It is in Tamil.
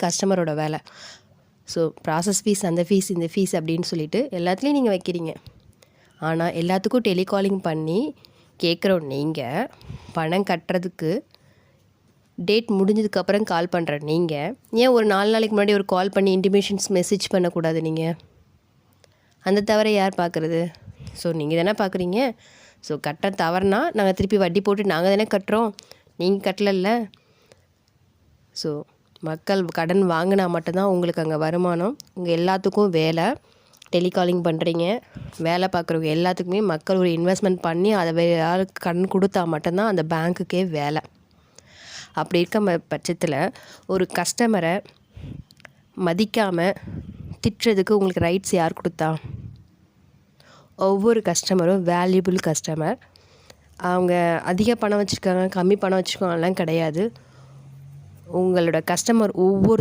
கஸ்டமரோட வேலை. ஸோ ப்ராசஸ் ஃபீஸ், அந்த ஃபீஸ், இந்த ஃபீஸ் அப்படின்னு சொல்லிட்டு எல்லாத்துலேயும் நீங்கள் வைக்கிறீங்க. ஆனால் எல்லாத்துக்கும் டெலிகாலிங் பண்ணி கேட்குறோம். நீங்கள் பணம் கட்டுறதுக்கு டேட் முடிஞ்சதுக்கப்புறம் கால் பண்ணுற நீங்கள் ஏன் ஒரு 4 நாளைக்கு முன்னாடி ஒரு கால் பண்ணி இன்டிமேஷன்ஸ் மெசேஜ் பண்ணக்கூடாது? நீங்கள் அந்த தவிர யார் பார்க்குறது? ஸோ நீங்கள் தானே பார்க்குறீங்க. ஸோ கட்ட தவறுனா நாங்கள் திருப்பி வட்டி போட்டு நாங்கள் தானே கட்டுறோம், நீங்கள் கட்டலைல்ல. ஸோ மக்கள் கடன் வாங்கினா மட்டும்தான் உங்களுக்கு அங்கே வருமானம். உங்கள் எல்லாத்துக்கும் வேலை. டெலிகாலிங் பண்ணுறீங்க, வேலை பார்க்குறவங்க எல்லாத்துக்குமே மக்கள் ஒரு இன்வெஸ்ட்மெண்ட் பண்ணி அதை யாருக்கு கடன் கொடுத்தா மட்டும்தான் அந்த பேங்க்குக்கே வேலை. அப்படி இருக்க பட்சத்தில் ஒரு கஸ்டமரை மதிக்காமல் திட்டுறதுக்கு உங்களுக்கு ரைட்ஸ் யார் கொடுத்தா? ஒவ்வொரு கஸ்டமரும் வேல்யூபிள் கஸ்டமர். அவங்க அதிக பணம் வச்சுருக்காங்க, கம்மி பணம் வச்சுருக்காங்கலாம் கிடையாது. உங்களோட கஸ்டமர் ஒவ்வொரு